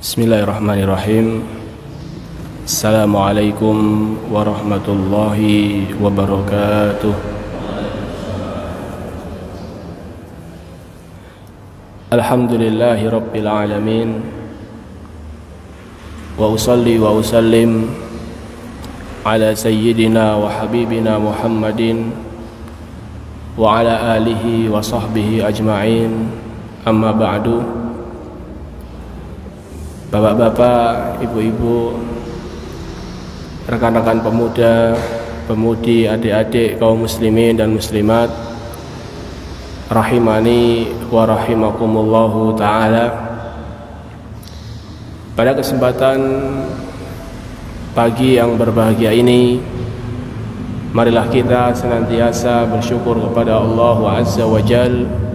Bismillahirrahmanirrahim. Assalamualaikum warahmatullahi wabarakatuh. Alhamdulillahi rabbil alamin. Wa usalli wa usallim ala sayyidina wa habibina Muhammadin wa ala alihi wa sahbihi ajma'in. Amma ba'du. Bapak-bapak, ibu-ibu, rekan-rekan pemuda, pemudi, adik-adik kaum muslimin dan muslimat, rahimani wa rahimakumullahu ta'ala. Pada kesempatan pagi yang berbahagia ini, marilah kita senantiasa bersyukur kepada Allah Azza wa Jalla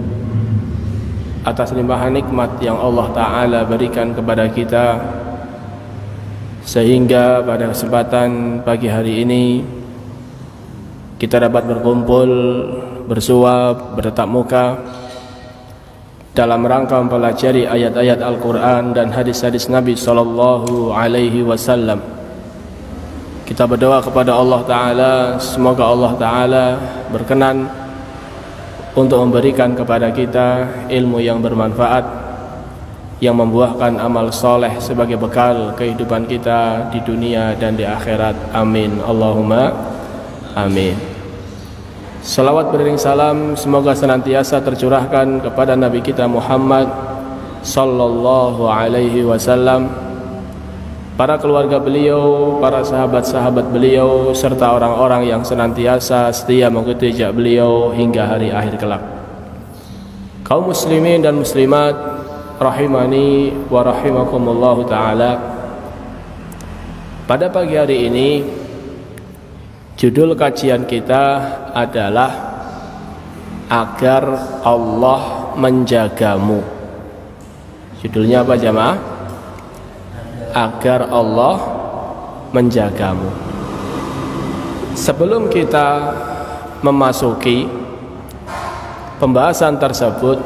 atas limpahan nikmat yang Allah Ta'ala berikan kepada kita, sehingga pada kesempatan pagi hari ini kita dapat berkumpul, bersuap, bertatap muka dalam rangka mempelajari ayat-ayat Al-Quran dan hadis-hadis Nabi Sallallahu Alaihi Wasallam. Kita berdoa kepada Allah Ta'ala, semoga Allah Ta'ala berkenan untuk memberikan kepada kita ilmu yang bermanfaat, yang membuahkan amal soleh sebagai bekal kehidupan kita di dunia dan di akhirat. Amin, Allahumma amin. Salawat beriring salam semoga senantiasa tercurahkan kepada Nabi kita Muhammad Sallallahu Alaihi Wasallam, para keluarga beliau, para sahabat-sahabat beliau, serta orang-orang yang senantiasa setia mengikuti jejak beliau hingga hari akhir kelak. Kaum muslimin dan muslimat, rahimani wa rahimakumullahu ta'ala. Pada pagi hari ini, judul kajian kita adalah Agar Allah Menjagamu. Judulnya apa jamaah? Agar Allah menjagamu. Sebelum kita memasuki pembahasan tersebut,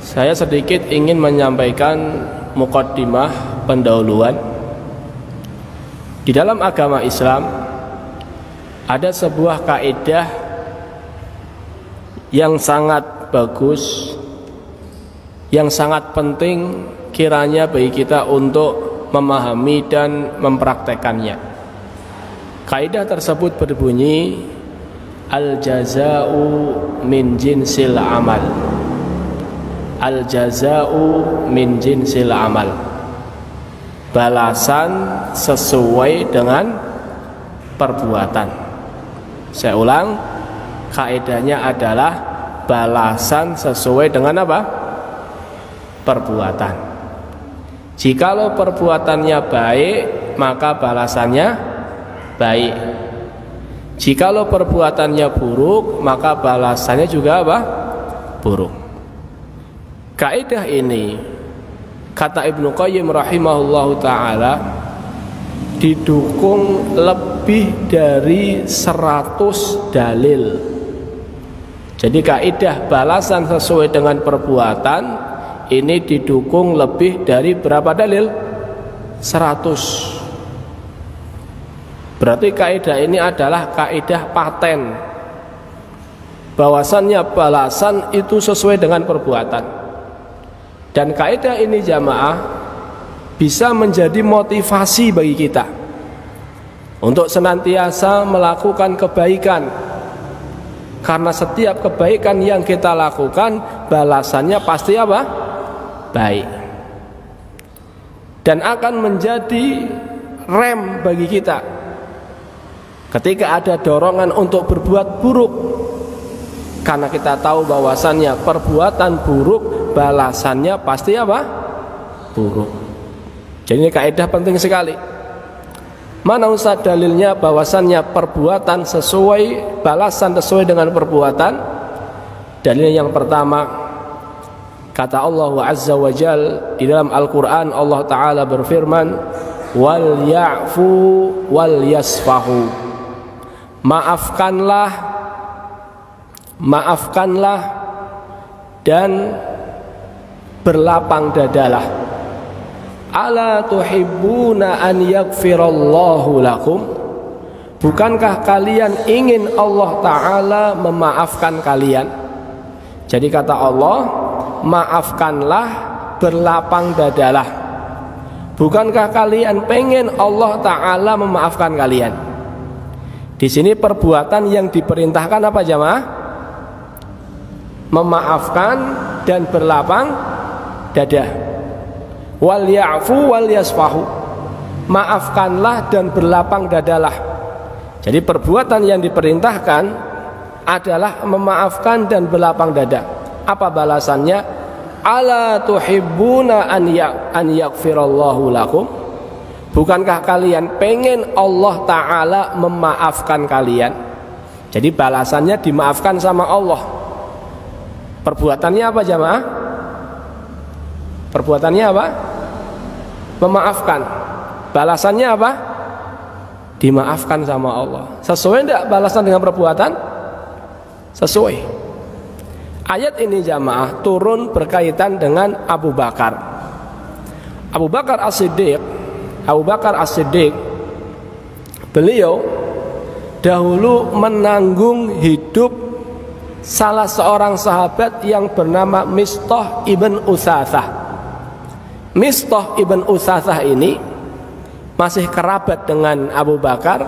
saya sedikit ingin menyampaikan muqaddimah pendahuluan. Di dalam agama Islam ada sebuah kaidah yang sangat bagus, yang sangat penting kiranya bagi kita untuk memahami dan mempraktekannya. Kaidah tersebut berbunyi, al-jaza'u min jinsil amal. Al-jaza'u min jinsil amal. Balasan sesuai dengan perbuatan. Saya ulang, kaidahnya adalah balasan sesuai dengan apa? Perbuatan. Jikalau perbuatannya baik, maka balasannya baik. Jikalau perbuatannya buruk, maka balasannya juga apa? Buruk. Kaidah ini, kata Ibnu Qayyim rahimahullahu ta'ala, didukung lebih dari 100 dalil. Jadi kaidah balasan sesuai dengan perbuatan ini didukung lebih dari berapa dalil? 100. Berarti kaidah ini adalah kaidah paten, bahwasannya balasan itu sesuai dengan perbuatan. Dan kaidah ini jamaah bisa menjadi motivasi bagi kita untuk senantiasa melakukan kebaikan, karena setiap kebaikan yang kita lakukan balasannya pasti apa? Baik, dan akan menjadi rem bagi kita ketika ada dorongan untuk berbuat buruk, karena kita tahu bahwasannya perbuatan buruk balasannya pasti apa? Buruk. Jadi ini kaidah penting sekali. Mana usah dalilnya bahwasannya perbuatan sesuai, balasan sesuai dengan perbuatan? Dalil yang pertama, kata Allah Azza wa Jal di dalam Al-Quran, Allah Ta'ala berfirman, wal ya'fu wal yasfahu. Maafkanlah dan berlapang dadalah. ala tuhibbuna an yaghfirallahu lakum? Bukankah kalian ingin Allah Ta'ala memaafkan kalian? Jadi kata Allah, maafkanlah, berlapang dadalah. Bukankah kalian pengen Allah Ta'ala memaafkan kalian? Di sini perbuatan yang diperintahkan apa jamaah? Memaafkan dan berlapang dada. Wal ya'fu wal yasfahu. Maafkanlah dan berlapang dadalah. Jadi perbuatan yang diperintahkan adalah memaafkan dan berlapang dada. Apa balasannya? Ala tuhibbuna an yaghfirallahu lakum? Bukankah kalian pengen Allah Ta'ala memaafkan kalian? Jadi balasannya dimaafkan sama Allah. Perbuatannya apa jamaah? Perbuatannya apa? Memaafkan. Balasannya apa? Dimaafkan sama Allah. Sesuai tidak balasan dengan perbuatan? Sesuai. Ayat ini jamaah turun berkaitan dengan Abu Bakar. Abu Bakar As-Siddiq, beliau dahulu menanggung hidup salah seorang sahabat yang bernama Mistah ibn Utsatsah. Mistah ibn Utsatsah ini masih kerabat dengan Abu Bakar.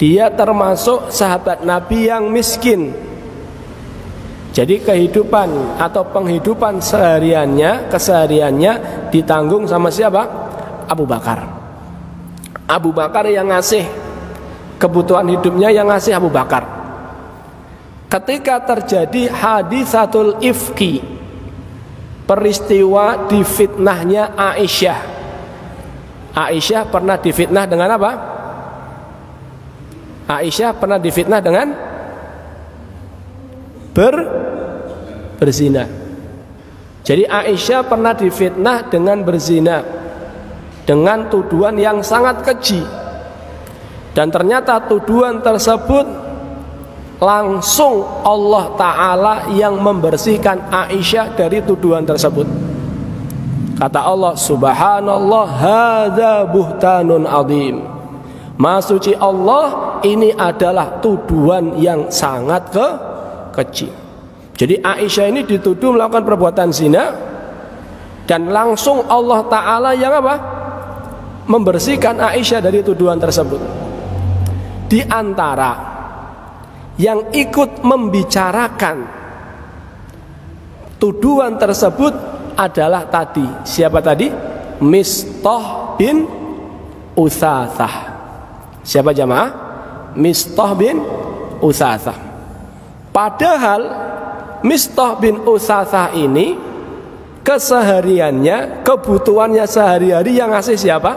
Dia termasuk sahabat Nabi yang miskin. Jadi kehidupan atau penghidupan kesehariannya ditanggung sama siapa? Abu Bakar. Abu Bakar yang ngasih kebutuhan hidupnya, yang ngasih Abu Bakar. Ketika terjadi hadisatul ifki, peristiwa difitnahnya Aisyah. Aisyah pernah difitnah dengan apa? Aisyah pernah difitnah dengan berzina. Jadi Aisyah pernah difitnah dengan berzina, dengan tuduhan yang sangat keji. Dan ternyata tuduhan tersebut langsung Allah Ta'ala yang membersihkan Aisyah dari tuduhan tersebut. Kata Allah, subhanallah, hadza buhtanun azim. Maha suci Allah, ini adalah tuduhan yang sangat keji. Jadi Aisyah ini dituduh melakukan perbuatan zina, dan langsung Allah Ta'ala yang apa? Membersihkan Aisyah dari tuduhan tersebut. Di antara yang ikut membicarakan tuduhan tersebut adalah tadi, siapa tadi? Mistah bin Utsatsah. Siapa jamaah? Mistah bin Utsatsah. Padahal Mistah bin Utsatsah ini kesehariannya, kebutuhannya sehari-hari yang ngasih siapa?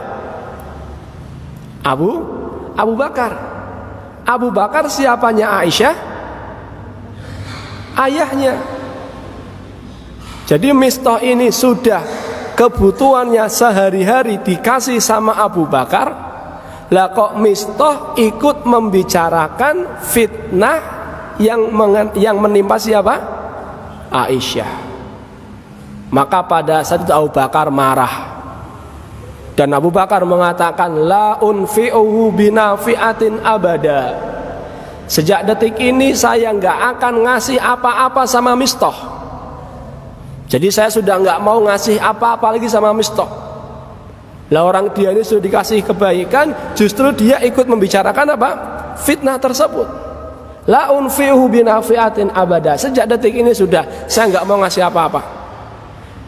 Abu Bakar. Abu Bakar siapanya Aisyah? Ayahnya. Jadi Mistah ini sudah kebutuhannya sehari-hari dikasih sama Abu Bakar. Lah kok Mistah ikut membicarakan fitnah yang menimpa siapa? Aisyah. Maka pada saat itu Abu Bakar marah. Dan Abu Bakar mengatakan, la unfi'uhu binafi'atin abada. Sejak detik ini saya nggak akan ngasih apa-apa sama Mistah. Jadi saya sudah nggak mau ngasih apa-apa lagi sama Mistah. Lah orang dia ini sudah dikasih kebaikan, justru dia ikut membicarakan apa? Fitnah tersebut. La unfi'uhu binafi'atin abada. Sejak detik ini sudah saya nggak mau ngasih apa-apa.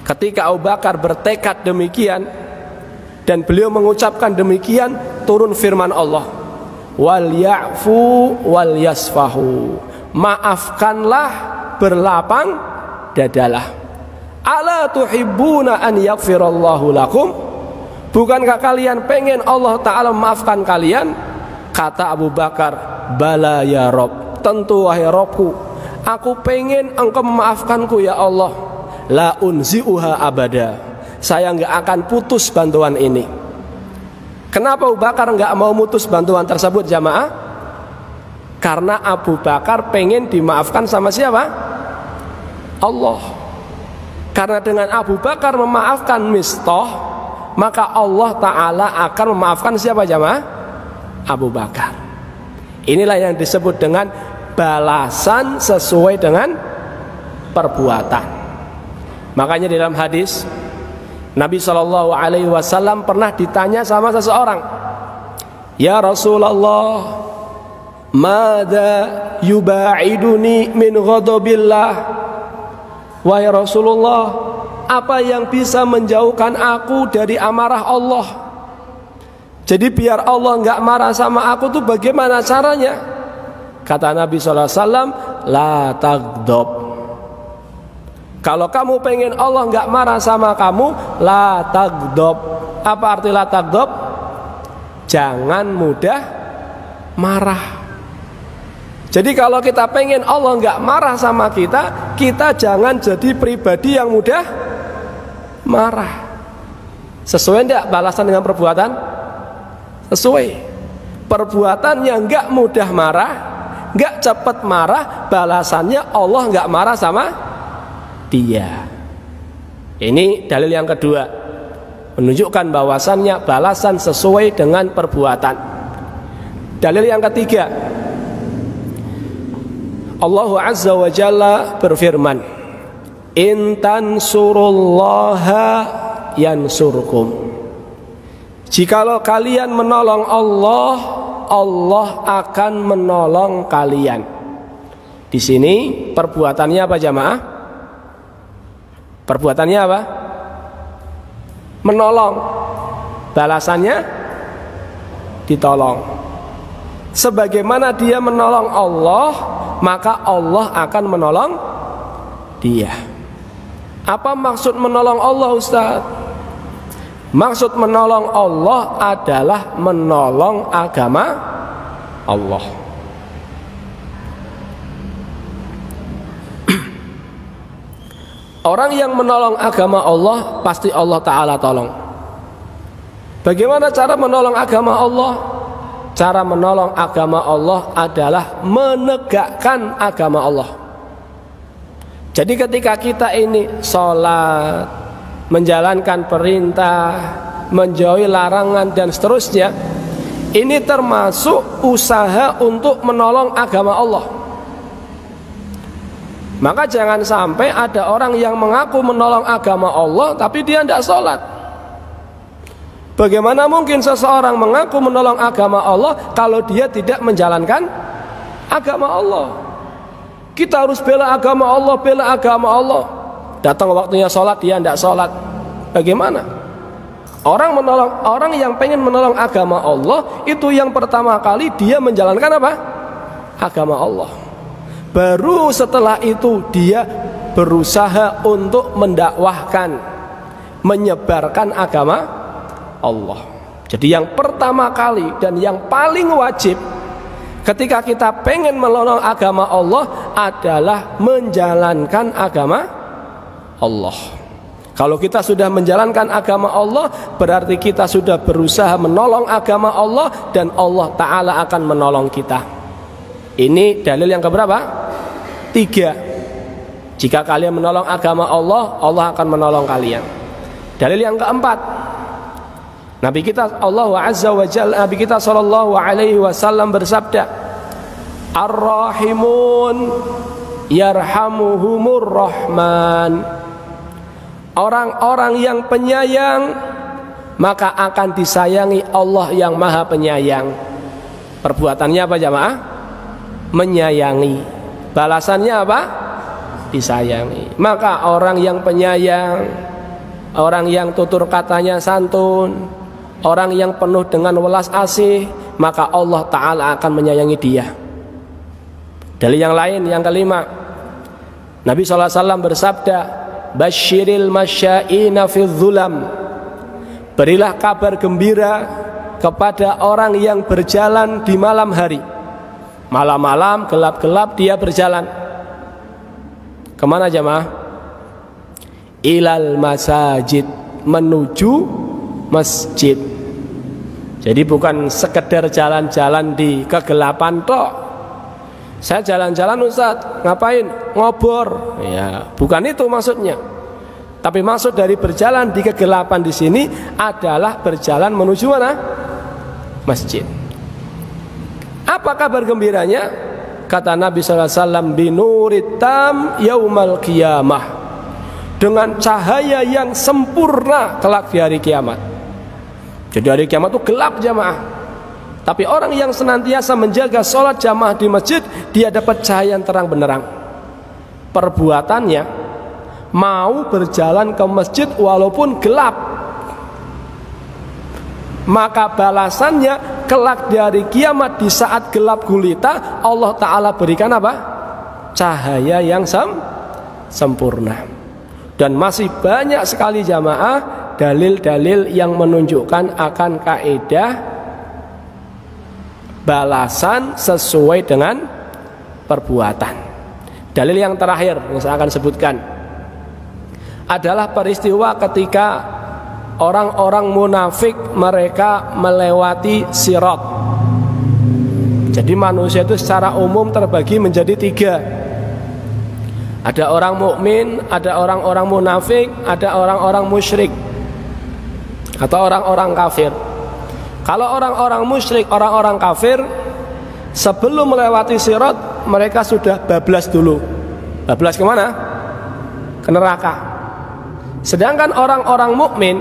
Ketika Abu Bakar bertekad demikian dan beliau mengucapkan demikian, turun firman Allah, wal ya'fu wal yasfahu. Maafkanlah, berlapang dadalah. Ala tuhibbuna an yaghfirallahu lakum? Bukankah kalian pengen Allah Ta'ala memaafkan kalian? Kata Abu Bakar, bala ya Rob, tentu wahai Robku, aku pengen engkau memaafkanku ya Allah. La unzi'uha abada. Saya nggak akan putus bantuan ini. Kenapa Abu Bakar nggak mau mutus bantuan tersebut jamaah? Karena Abu Bakar pengen dimaafkan sama siapa? Allah. Karena dengan Abu Bakar memaafkan Mistah, maka Allah Ta'ala akan memaafkan siapa jamaah? Abu Bakar. Inilah yang disebut dengan balasan sesuai dengan perbuatan. Makanya di dalam hadis Nabi SAW pernah ditanya sama seseorang, ya Rasulullah, mada yuba'iduni min ghadabillah. Wahai Rasulullah, apa yang bisa menjauhkan aku dari amarah Allah? Jadi biar Allah nggak marah sama aku tuh bagaimana caranya? Kata Nabi SAW, la tagdob. Kalau kamu pengen Allah nggak marah sama kamu, la tagdob. Apa arti la tagdob? Jangan mudah marah. Jadi kalau kita pengen Allah nggak marah sama kita, kita jangan jadi pribadi yang mudah marah. Sesuai enggak balasan dengan perbuatan? Sesuai. Perbuatan yang nggak mudah marah, nggak cepat marah, balasannya Allah nggak marah sama dia. Ini dalil yang kedua, menunjukkan bahwasannya balasan sesuai dengan perbuatan. Dalil yang ketiga, Allah Azza wa Jalla berfirman, in tansurullaha yansurkum. Jikalau kalian menolong Allah, Allah akan menolong kalian. Di sini perbuatannya apa jamaah? Perbuatannya apa? Menolong. Balasannya ditolong. Sebagaimana dia menolong Allah, maka Allah akan menolong dia. Apa maksud menolong Allah, Ustaz? Maksud menolong Allah adalah menolong agama Allah. Orang yang menolong agama Allah pasti Allah Ta'ala tolong. Bagaimana cara menolong agama Allah? Cara menolong agama Allah adalah menegakkan agama Allah. Jadi ketika kita ini sholat, menjalankan perintah, menjauhi larangan dan seterusnya, ini termasuk usaha untuk menolong agama Allah. Maka jangan sampai ada orang yang mengaku menolong agama Allah tapi dia tidak sholat. Bagaimana mungkin seseorang mengaku menolong agama Allah kalau dia tidak menjalankan agama Allah? Kita harus bela agama Allah, bela agama Allah. Datang waktunya sholat dia tidak sholat. Bagaimana? Orang yang pengen menolong agama Allah itu yang pertama kali dia menjalankan apa? Agama Allah. Baru setelah itu dia berusaha untuk mendakwahkan, menyebarkan agama Allah. Jadi yang pertama kali dan yang paling wajib ketika kita pengen menolong agama Allah adalah menjalankan agama Allah. Kalau kita sudah menjalankan agama Allah, berarti kita sudah berusaha menolong agama Allah dan Allah Ta'ala akan menolong kita. Ini dalil yang keberapa? 3. Jika kalian menolong agama Allah, Allah akan menolong kalian. Dalil yang keempat, Nabi kita Allah Azza wa Jalla, Nabi kita sallallahu alaihi wasallam bersabda, Ar-Rahimun yarhamuhumur Rahman. Orang-orang yang penyayang maka akan disayangi Allah yang Maha Penyayang. Perbuatannya apa jamaah? Menyayangi. Balasannya apa? Disayangi. Maka orang yang penyayang, orang yang tutur katanya santun, orang yang penuh dengan welas asih, maka Allah Ta'ala akan menyayangi dia. Dalil yang lain, yang kelima, Nabi SAW bersabda, Basyiril masya'ina fil zulam. Berilah kabar gembira kepada orang yang berjalan di malam hari. Malam-malam, gelap-gelap dia berjalan. Kemana jamaah? Ilal masajid, menuju masjid. Jadi bukan sekedar jalan-jalan di kegelapan tok. Saya jalan-jalan Ustaz, ngapain? Ngobor. Ya, bukan itu maksudnya. Tapi maksud dari berjalan di kegelapan di sini adalah berjalan menuju mana? Masjid. Apa kabar gembiranya? Kata Nabi sallallahu alaihi wasallam, binuritam yaumal qiyamah, dengan cahaya yang sempurna kelak di hari kiamat. Jadi hari kiamat itu gelap jamaah. Tapi orang yang senantiasa menjaga sholat jamaah di masjid, dia dapat cahaya yang terang benderang. Perbuatannya mau berjalan ke masjid walaupun gelap, maka balasannya kelak di hari kiamat di saat gelap gulita, Allah Ta'ala berikan apa? Cahaya yang sempurna. Dan masih banyak sekali jamaah dalil-dalil yang menunjukkan akan kaidah balasan sesuai dengan perbuatan. Dalil yang terakhir yang saya akan sebutkan adalah peristiwa ketika orang-orang munafik mereka melewati sirat. Jadi manusia itu secara umum terbagi menjadi 3. Ada orang mukmin, ada orang-orang munafik, ada orang-orang musyrik atau orang-orang kafir. Kalau orang-orang musyrik, orang-orang kafir, sebelum melewati sirat mereka sudah bablas dulu. Bablas kemana? Ke neraka. Sedangkan orang-orang mukmin,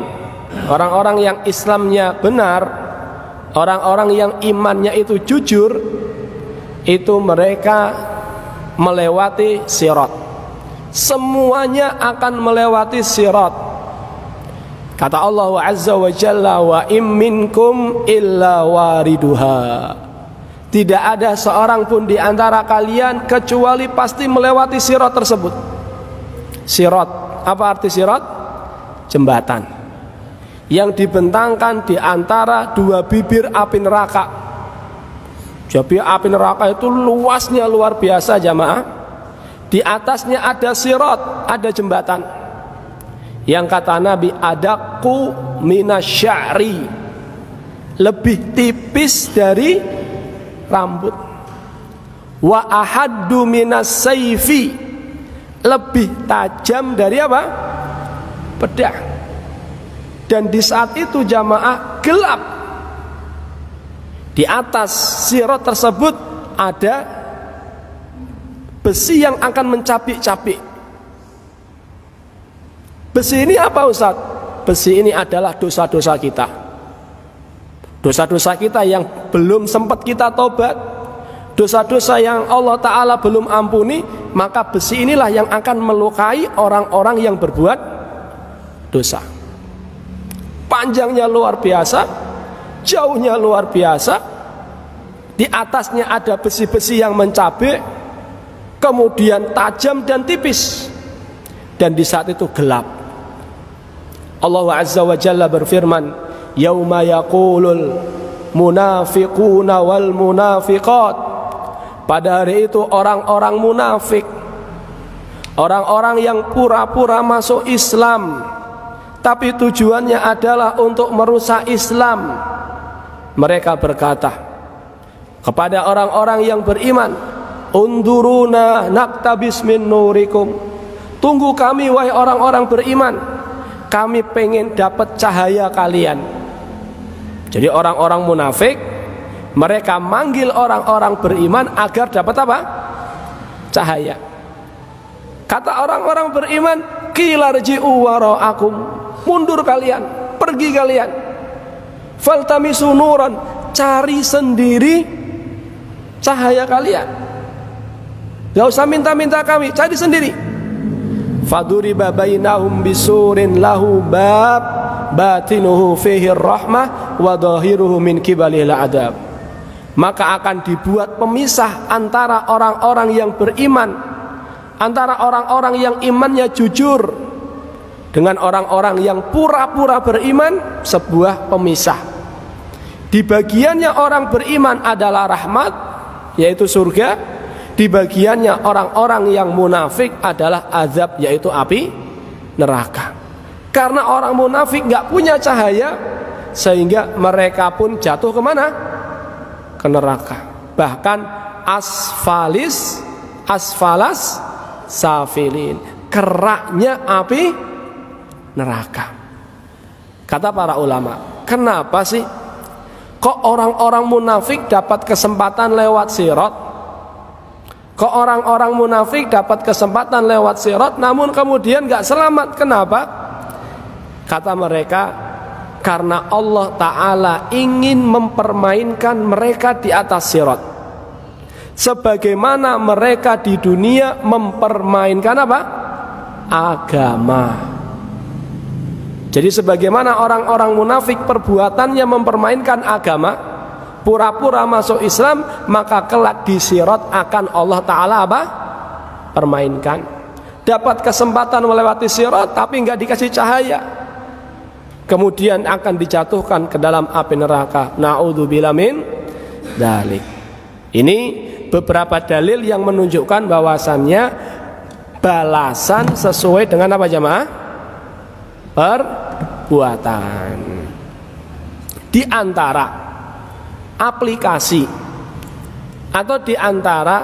orang-orang yang Islamnya benar, orang-orang yang imannya itu jujur, itu mereka melewati sirat. Semuanya akan melewati sirat. Kata Allah Azza wa Jalla, wa im minkum illa wariduha. Tidak ada seorang pun di antara kalian kecuali pasti melewati sirat tersebut. Sirat, apa arti sirat? Jembatan yang dibentangkan di antara 2 bibir api neraka. Jadi api neraka itu luasnya luar biasa jamaah. Di atasnya ada sirat, ada jembatan. Yang kata Nabi, adaku minasya'ri, lebih tipis dari rambut. Wa ahaddu minas sayfi, lebih tajam dari apa? Pedang. Dan di saat itu jamaah gelap. Di atas sirat tersebut ada besi yang akan mencapik-capik. Besi ini apa Ustaz? Besi ini adalah dosa-dosa kita. Dosa-dosa kita yang belum sempat kita tobat, dosa-dosa yang Allah Ta'ala belum ampuni, maka besi inilah yang akan melukai orang-orang yang berbuat dosa. Panjangnya luar biasa, jauhnya luar biasa. Di atasnya ada besi-besi yang mencabik, kemudian tajam dan tipis. Dan di saat itu gelap. Allah Azza wa Jalla berfirman, yauma yaqulul munafiquna wal munafiqat, pada hari itu orang-orang munafik, orang-orang yang pura-pura masuk Islam tapi tujuannya adalah untuk merusak Islam, mereka berkata kepada orang-orang yang beriman, unduruna naktabis min nurikum, tunggu kami wahai orang-orang beriman, kami pengen dapat cahaya kalian. Jadi orang-orang munafik mereka manggil orang-orang beriman agar dapat apa? Cahaya. Kata orang-orang beriman, qila rji'u wara'akum, mundur kalian, pergi kalian. Faltamisu nuran, cari sendiri cahaya kalian. Gak usah minta-minta kami, cari sendiri. Faduriba bainahum bisurin lahu bab batinuhu fihi rahmah wa dhahiruhu min qibalil adab. Maka akan dibuat pemisah antara orang-orang yang beriman, antara orang-orang yang imannya jujur dengan orang-orang yang pura-pura beriman, sebuah pemisah. Di bagiannya orang beriman adalah rahmat, yaitu surga. Di bagiannya orang-orang yang munafik adalah azab, yaitu api neraka. Karena orang munafik gak punya cahaya, sehingga mereka pun jatuh kemana? Ke neraka. Bahkan asfalas safilin, keraknya api neraka. Kata para ulama, kenapa sih kok orang-orang munafik dapat kesempatan lewat sirat? Kok orang-orang munafik dapat kesempatan lewat sirat namun kemudian gak selamat? Kenapa? Kata mereka, karena Allah Ta'ala ingin mempermainkan mereka di atas sirat, sebagaimana mereka di dunia mempermainkan apa? Agama. Jadi sebagaimana orang-orang munafik perbuatannya mempermainkan agama, pura-pura masuk Islam, maka kelak di sirat akan Allah Ta'ala apa? Permainkan. Dapat kesempatan melewati sirat tapi nggak dikasih cahaya, kemudian akan dijatuhkan ke dalam api neraka. Na'udzubillah min dzalik. Ini beberapa dalil yang menunjukkan bahwasannya balasan sesuai dengan apa jamaah? Perbuatan. Di antara aplikasi atau di antara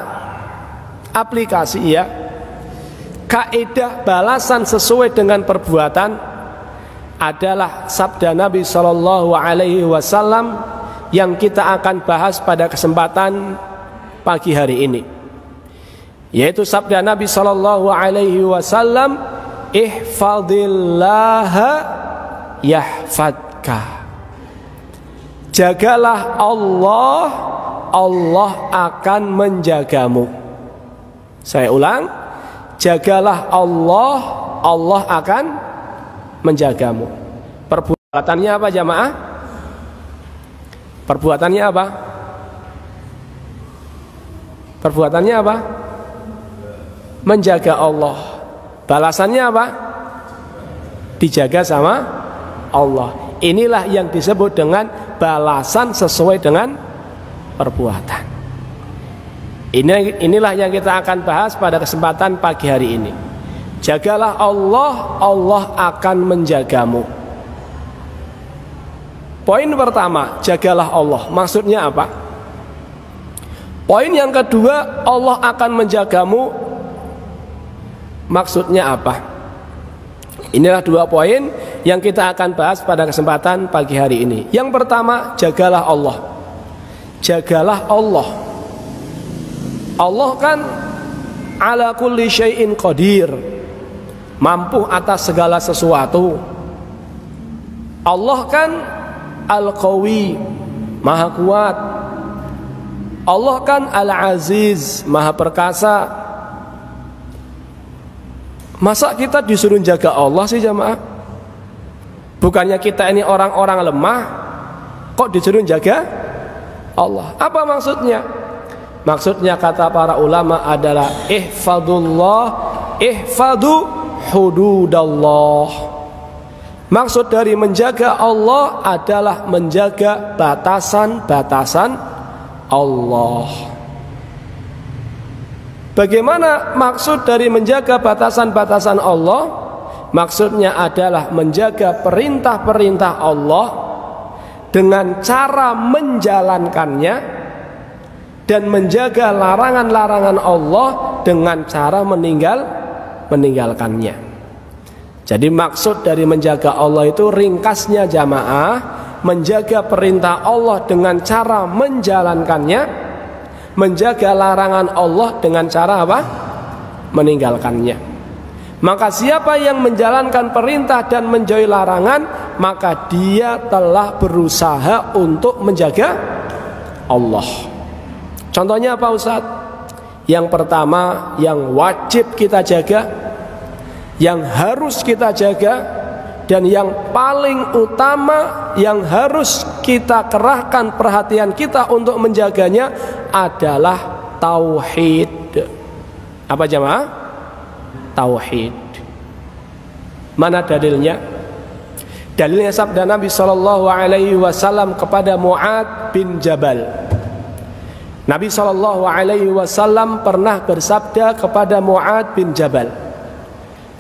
aplikasi ya, kaidah balasan sesuai dengan perbuatan adalah sabda Nabi Shallallahu Alaihi Wasallam yang kita akan bahas pada kesempatan pagi hari ini, yaitu sabda Nabi Shallallahu Alaihi Wasallam, ihfadillaha yahfadka. Jagalah Allah, Allah akan menjagamu. Saya ulang, jagalah Allah, Allah akan menjagamu. Perbuatannya apa jamaah? Perbuatannya apa? Perbuatannya apa? Menjaga Allah. Balasannya apa? Dijaga sama Allah. Inilah yang disebut dengan balasan sesuai dengan perbuatan. Inilah yang kita akan bahas pada kesempatan pagi hari ini. Jagalah Allah, Allah akan menjagamu. Poin pertama, jagalah Allah. Maksudnya apa? Poin yang kedua, Allah akan menjagamu. Maksudnya apa? Inilah dua poin yang kita akan bahas pada kesempatan pagi hari ini. Yang pertama, jagalah Allah. Jagalah Allah. Allah kan ala kulli syai'in qadir, mampu atas segala sesuatu. Allah kan Al-Qawi, maha kuat. Allah kan Al-Aziz, maha perkasa. Masa kita disuruh jaga Allah sih jamaah? Bukannya kita ini orang-orang lemah, kok disuruh jaga Allah? Apa maksudnya? Maksudnya kata para ulama adalah ihfadullah, ihfadu hududallah. Maksud dari menjaga Allah adalah menjaga batasan-batasan Allah. Bagaimana maksud dari menjaga batasan-batasan Allah? Maksudnya adalah menjaga perintah-perintah Allah dengan cara menjalankannya, dan menjaga larangan-larangan Allah dengan cara meninggalkannya. Jadi maksud dari menjaga Allah itu ringkasnya jamaah, menjaga perintah Allah dengan cara menjalankannya, menjaga larangan Allah dengan cara apa? Meninggalkannya. Maka siapa yang menjalankan perintah dan menjauhi larangan, maka dia telah berusaha untuk menjaga Allah. Contohnya apa Ustaz? Yang pertama, yang wajib kita jaga, yang harus kita jaga, dan yang paling utama yang harus kita kerahkan perhatian kita untuk menjaganya adalah tauhid. Apa jamaah? Tauhid. Mana dalilnya? Dalilnya sabda Nabi Shallallahu Alaihi Wasallam kepada Mu'ad bin Jabal. Nabi Shallallahu Alaihi Wasallam pernah bersabda kepada Mu'ad bin Jabal.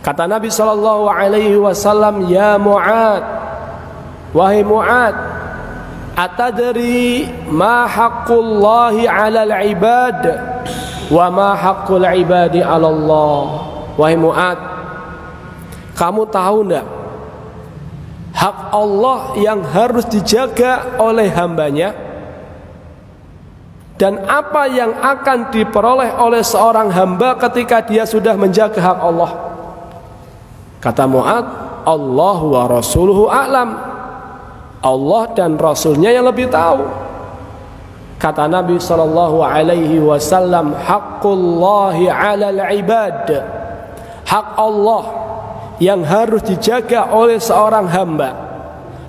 Kata Nabi Shallallahu Alaihi Wasallam, ya Mu'ad, wahai Mu'ad, atadri ma haqqullahi 'alal ibad wa ma haqqul ibadi 'ala Allah. Wahai Mu'ad, kamu tahu enggak hak Allah yang harus dijaga oleh hambanya, dan apa yang akan diperoleh oleh seorang hamba ketika dia sudah menjaga hak Allah. Kata Mu'adz, Allah wa rasuluhu a'lam. Allah dan Rasulnya yang lebih tahu. Kata Nabi SAW, haqqullahi 'alal ibad. Hak Allah yang harus dijaga oleh seorang hamba,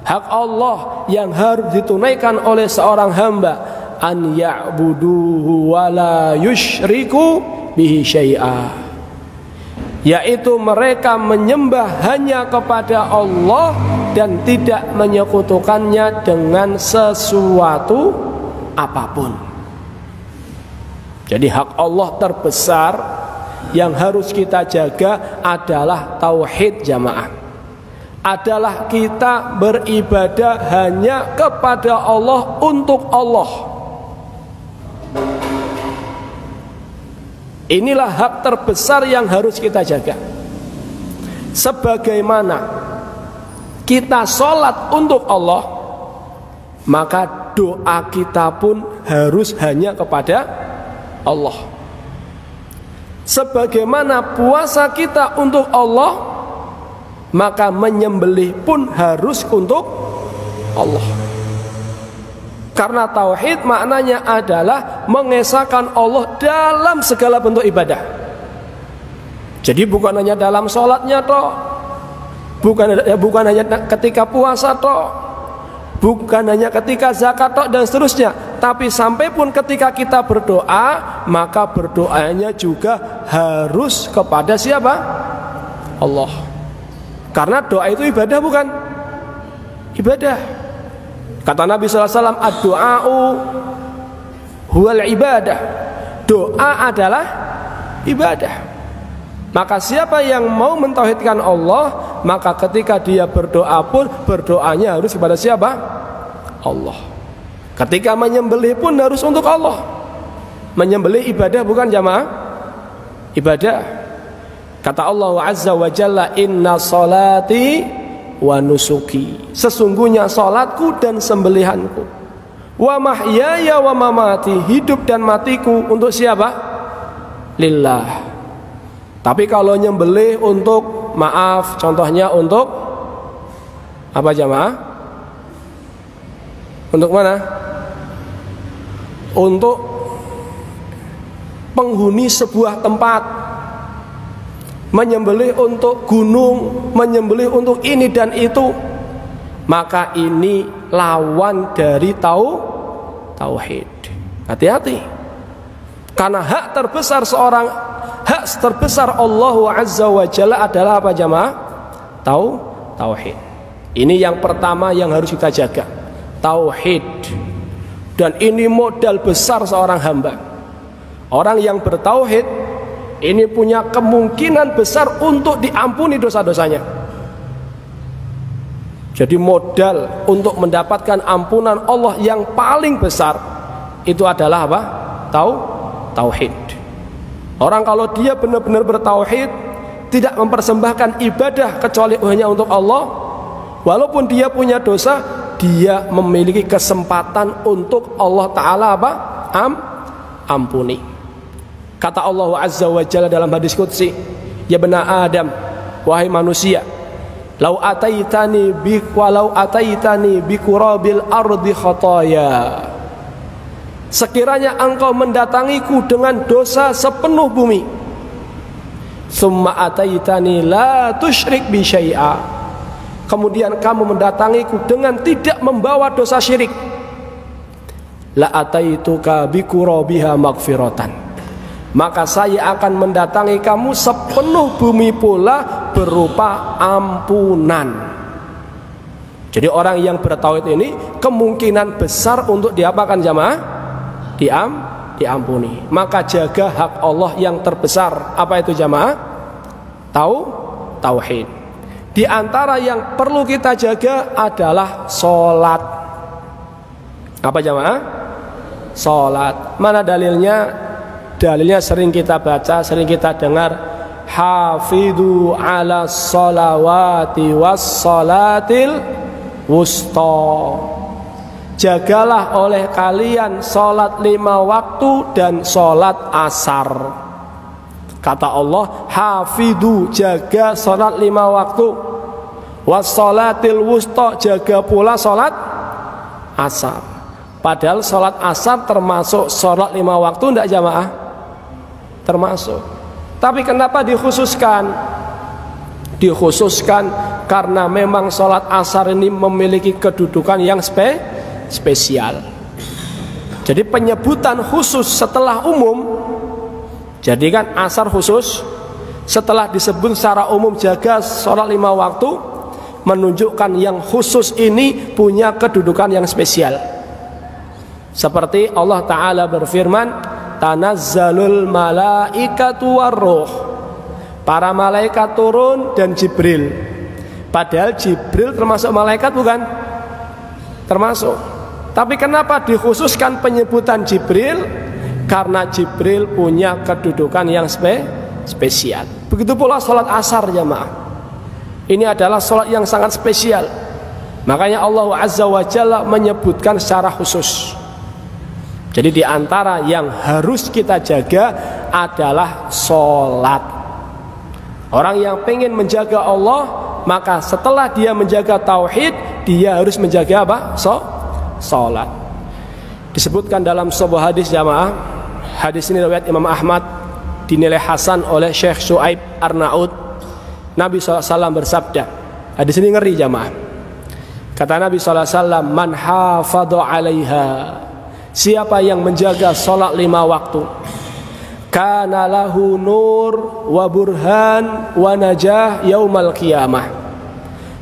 hak Allah yang harus ditunaikan oleh seorang hamba, an ya'buduhu wa la yusyriku bihi syai'a, yaitu mereka menyembah hanya kepada Allah dan tidak menyekutukannya dengan sesuatu apapun. Jadi hak Allah terbesar yang harus kita jaga adalah tauhid jamaah. Adalah kita beribadah hanya kepada Allah, untuk Allah. Inilah hak terbesar yang harus kita jaga. Sebagaimana kita sholat untuk Allah, maka doa kita pun harus hanya kepada Allah. Sebagaimana puasa kita untuk Allah, maka menyembelih pun harus untuk Allah. Karena tauhid maknanya adalah mengesahkan Allah dalam segala bentuk ibadah. Jadi bukan hanya dalam sholatnya toh, bukan hanya ketika puasa toh, bukan hanya ketika zakat toh dan seterusnya, tapi sampai pun ketika kita berdoa, maka berdoanya juga harus kepada siapa? Allah. Karena doa itu ibadah, bukan? Ibadah. Kata Nabi SAW, ad-du'a'u huwal ibadah. Doa adalah ibadah. Maka siapa yang mau mentauhidkan Allah, maka ketika dia berdoa pun, berdoanya harus kepada siapa? Allah. Ketika menyembelih pun harus untuk Allah. Menyembelih ibadah, bukan jamaah? Ibadah. Kata Allah Azza wa Jalla, inna salati wa nusuki, sesungguhnya salatku dan sembelihanku, wa mahyaya wa mamati, hidup dan matiku untuk siapa? Lillah. Tapi kalau nyembelih untuk, maaf, contohnya untuk apa jamaah? Untuk mana? Untuk penghuni sebuah tempat, menyembelih untuk gunung, menyembelih untuk ini dan itu, maka ini lawan dari tauhid. Hati-hati. Karena hak terbesar Allah Azza wa Jalla adalah apa jamaah? Tauhid. Ini yang pertama yang harus kita jaga, tauhid. Dan ini modal besar seorang hamba. Orang yang bertauhid ini punya kemungkinan besar untuk diampuni dosa-dosanya. Jadi modal untuk mendapatkan ampunan Allah yang paling besar itu adalah apa? Tauhid. Orang kalau dia benar-benar bertauhid, tidak mempersembahkan ibadah kecuali hanya untuk Allah, walaupun dia punya dosa, dia memiliki kesempatan untuk Allah Ta'ala apa? Ampuni. Kata Allah Azza wa Jalla dalam hadis qudsi, ya bena Adam, wahai manusia, lau ataitani bi qurabil ardi khataya, sekiranya engkau mendatangiku dengan dosa sepenuh bumi, summa ataitani la tusyrik bi syai'a, kemudian kamu mendatangiku dengan tidak membawa dosa syirik, la ataituka bi qurabiha maghfiratan, maka saya akan mendatangi kamu sepenuh bumi pula berupa ampunan. Jadi orang yang bertauhid ini kemungkinan besar untuk diapakan jamaah? Diampuni. Maka jaga hak Allah yang terbesar. Apa itu jamaah? Tauhid. Di antara yang perlu kita jaga adalah sholat. Apa jamaah? Sholat. Mana dalilnya? Dalilnya sering kita baca, sering kita dengar, hafidhu ala sholawati was sholatil wusta. Jagalah oleh kalian sholat 5 waktu dan sholat asar. Kata Allah, hafidhu, jaga sholat 5 waktu. Wassolatil wusta, jaga pula sholat asar. Padahal sholat asar termasuk sholat 5 waktu, tidak jamaah? Termasuk. Tapi kenapa dikhususkan? Dikhususkan karena memang sholat asar ini memiliki kedudukan yang spesial. Jadi penyebutan khusus setelah umum. Jadi kan asar khusus, setelah disebut secara umum jaga sholat 5 waktu, menunjukkan yang khusus ini punya kedudukan yang spesial. Seperti Allah Ta'ala berfirman, tanazzalul malaikatu warruh, para malaikat turun dan Jibril. Padahal Jibril termasuk malaikat bukan? Termasuk. Tapi kenapa dikhususkan penyebutan Jibril? Karena Jibril punya kedudukan yang spesial. Begitu pula sholat asar jamaah. Ini adalah sholat yang sangat spesial. Makanya Allah Azza wa Jalla menyebutkan secara khusus. Jadi di antara yang harus kita jaga adalah sholat. Orang yang pengen menjaga Allah, maka setelah dia menjaga tauhid, dia harus menjaga apa? Sholat. Disebutkan dalam sebuah hadis jamaah. Hadis ini riwayat Imam Ahmad, dinilai hasan oleh Syekh Shu'aib Arnaud. Nabi SAW bersabda, hadis ini ngeri jamaah. Kata Nabi SAW, man hafadha 'alaiha, siapa yang menjaga sholat 5 waktu, kana lahu nur wa burhan wa najah yaumal qiyamah,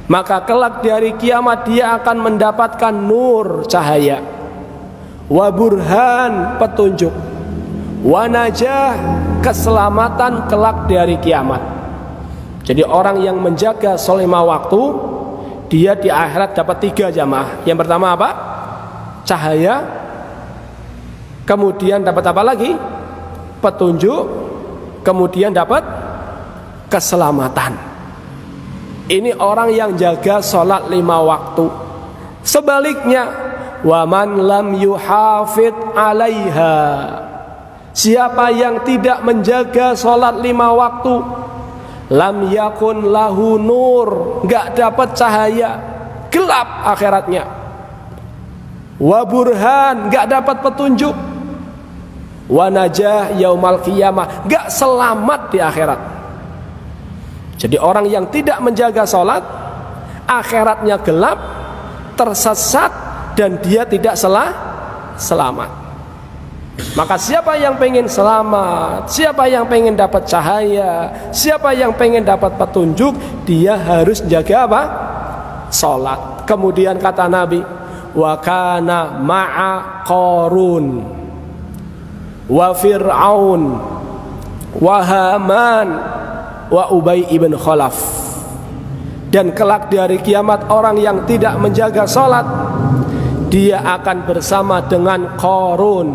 maka kelak di hari kiamat dia akan mendapatkan nur, cahaya, wa burhan, petunjuk, wa najah, keselamatan kelak di hari kiamat. Jadi orang yang menjaga sholat 5 waktu, dia di akhirat dapat 3 jamaah. Yang pertama apa? Cahaya. Kemudian dapat apa lagi? Petunjuk. Kemudian dapat keselamatan. Ini orang yang jaga sholat 5 waktu. Sebaliknya, waman lam yuhafid 'alaiha, siapa yang tidak menjaga sholat 5 waktu, lam yakun lahu nur, gak dapat cahaya, gelap akhiratnya. Wa burhan, gak dapat petunjuk. Wa najah yaumal qiyamah, gak selamat di akhirat. Jadi orang yang tidak menjaga sholat, akhiratnya gelap, tersesat, dan dia tidak selamat. Maka siapa yang pengen selamat, siapa yang pengen dapat cahaya, siapa yang pengen dapat petunjuk, dia harus jaga apa? Sholat. Kemudian kata Nabi, wa kana ma'a Qarun wa Fir'aun wa Haman wa Ubay ibn Khalaf. Dan kelak di hari kiamat orang yang tidak menjaga sholat, dia akan bersama dengan Qarun,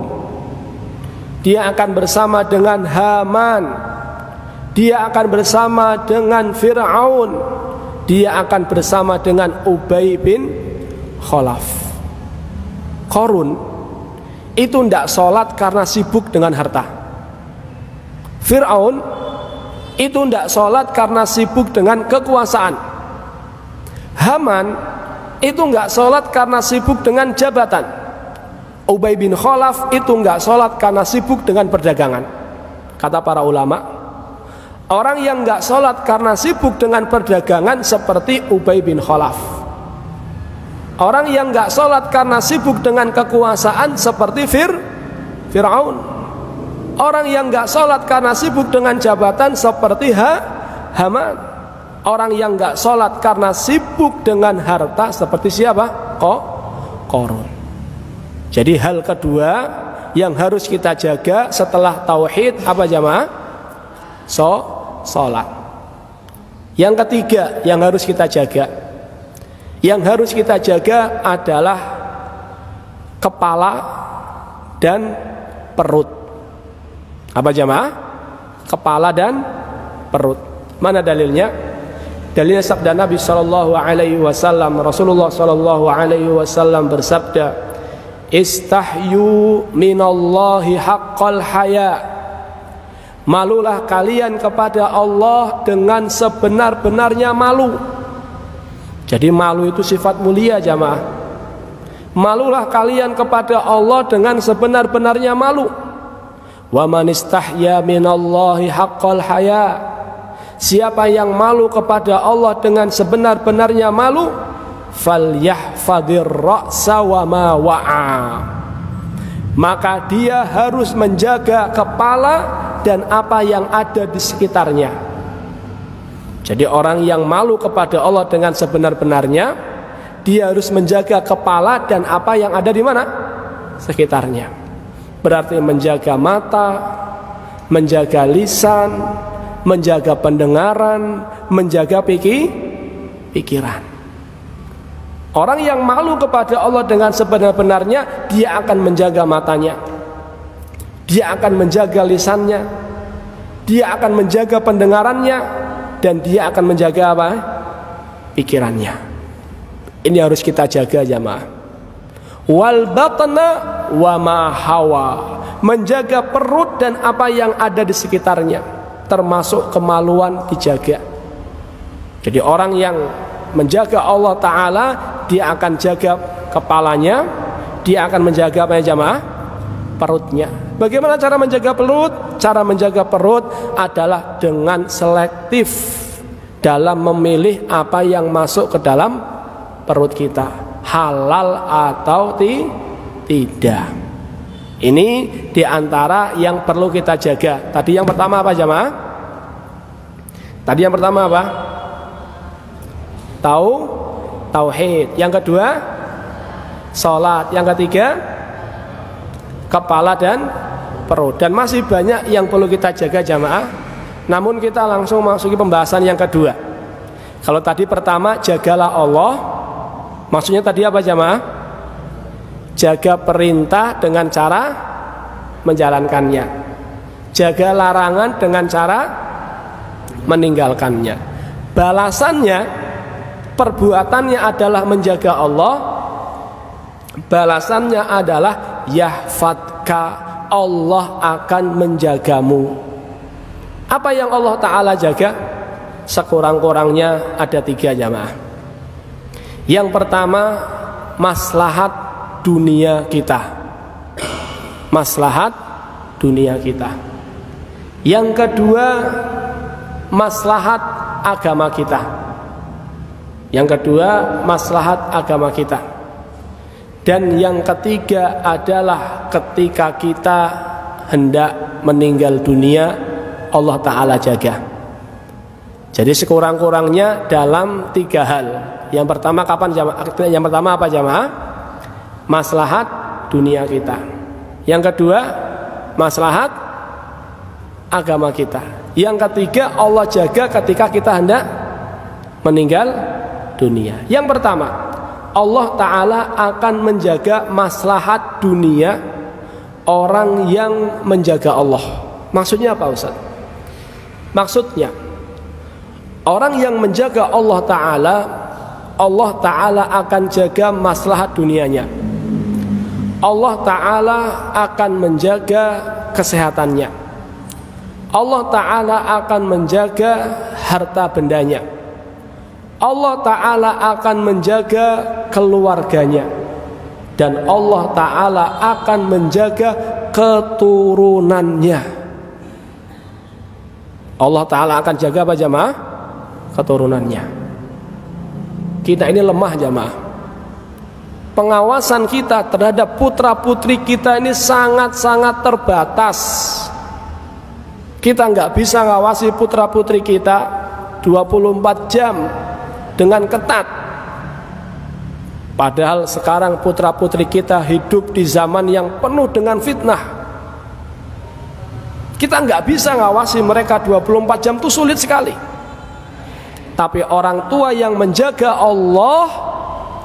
dia akan bersama dengan Haman, dia akan bersama dengan Fir'aun, dia akan bersama dengan Ubay bin Khalaf. Qarun itu tidak sholat karena sibuk dengan harta. Fir'aun itu tidak sholat karena sibuk dengan kekuasaan. Haman itu nggak sholat karena sibuk dengan jabatan. Ubay bin Khalaf itu nggak sholat karena sibuk dengan perdagangan. Kata para ulama, orang yang nggak sholat karena sibuk dengan perdagangan seperti Ubay bin Khalaf. Orang yang nggak sholat karena sibuk dengan kekuasaan seperti Fir'aun. Orang yang nggak sholat karena sibuk dengan jabatan seperti Haman. Orang yang nggak sholat karena sibuk dengan harta seperti siapa? Qarun. Jadi hal kedua yang harus kita jaga setelah tauhid apa jamaah? Sholat. Yang ketiga yang harus kita jaga, yang harus kita jaga adalah kepala dan perut. Apa jamaah? Kepala dan perut. Mana dalilnya? Dalilnya sabda Nabi sallallahu alaihi wasallam, Rasulullah sallallahu alaihi wasallam bersabda, "Istahyu minallahi haqqal haya." Malulah kalian kepada Allah dengan sebenar-benarnya malu. Jadi malu itu sifat mulia jamaah. Malulah kalian kepada Allah dengan sebenar-benarnya malu. Wa man istahya minallahi haqqal haya. Siapa yang malu kepada Allah dengan sebenar-benarnya malu, falyahfadhir ra'sa wa ma wa'a. Maka dia harus menjaga kepala dan apa yang ada di sekitarnya. Jadi orang yang malu kepada Allah dengan sebenar-benarnya, dia harus menjaga kepala dan apa yang ada di mana? Sekitarnya. Berarti menjaga mata, menjaga lisan, menjaga pendengaran, menjaga pikiran. Orang yang malu kepada Allah dengan sebenar-benarnya, dia akan menjaga matanya, dia akan menjaga lisannya, dia akan menjaga pendengarannya, dan dia akan menjaga apa? Pikirannya. Ini harus kita jaga jamaah. Wal batna wa ma hawa. Menjaga perut dan apa yang ada di sekitarnya, termasuk kemaluan dijaga. Jadi orang yang menjaga Allah Ta'ala, dia akan jaga kepalanya, dia akan menjaga apa ya jamaah? Perutnya. Bagaimana cara menjaga perut? Cara menjaga perut adalah dengan selektif dalam memilih apa yang masuk ke dalam perut kita, halal atau tidak. Ini diantara yang perlu kita jaga. Tadi yang pertama apa jamaah? Tadi yang pertama apa? Tauhid. Yang kedua, sholat. Yang ketiga, kepala dan perut. Dan masih banyak yang perlu kita jaga jamaah. Namun kita langsung masuki pembahasan yang kedua. Kalau tadi pertama, jagalah Allah. Maksudnya tadi apa jamaah? Jaga perintah dengan cara menjalankannya, jaga larangan dengan cara meninggalkannya. Balasannya, perbuatannya adalah menjaga Allah. Balasannya adalah yahfadka, Allah akan menjagamu. Apa yang Allah Ta'ala jaga? Sekurang-kurangnya ada 3 jamaah. Yang pertama, maslahat dunia kita. Maslahat dunia kita. Yang kedua, maslahat agama kita. Yang kedua, maslahat agama kita. Dan yang ketiga adalah ketika kita hendak meninggal dunia, Allah Ta'ala jaga. Jadi sekurang-kurangnya dalam 3 hal. Yang pertama kapan jamaah? Yang pertama apa jamaah? Maslahat dunia kita. Yang kedua, maslahat agama kita. Yang ketiga, Allah jaga ketika kita hendak meninggal dunia. Yang pertama, Allah Ta'ala akan menjaga maslahat dunia orang yang menjaga Allah. Maksudnya apa Ustaz? Maksudnya, orang yang menjaga Allah Ta'ala akan jaga maslahat dunianya. Allah Ta'ala akan menjaga kesehatannya. Allah Ta'ala akan menjaga harta bendanya. Allah Ta'ala akan menjaga keluarganya. Dan Allah Ta'ala akan menjaga keturunannya. Allah Ta'ala akan jaga apa jamaah? Keturunannya. Kita ini lemah jamaah. Pengawasan kita terhadap putra putri kita ini sangat-sangat terbatas. Kita nggak bisa ngawasi putra putri kita 24 jam dengan ketat. Padahal sekarang putra putri kita hidup di zaman yang penuh dengan fitnah. Kita nggak bisa ngawasi mereka 24 jam, itu sulit sekali. Tapi orang tua yang menjaga Allah,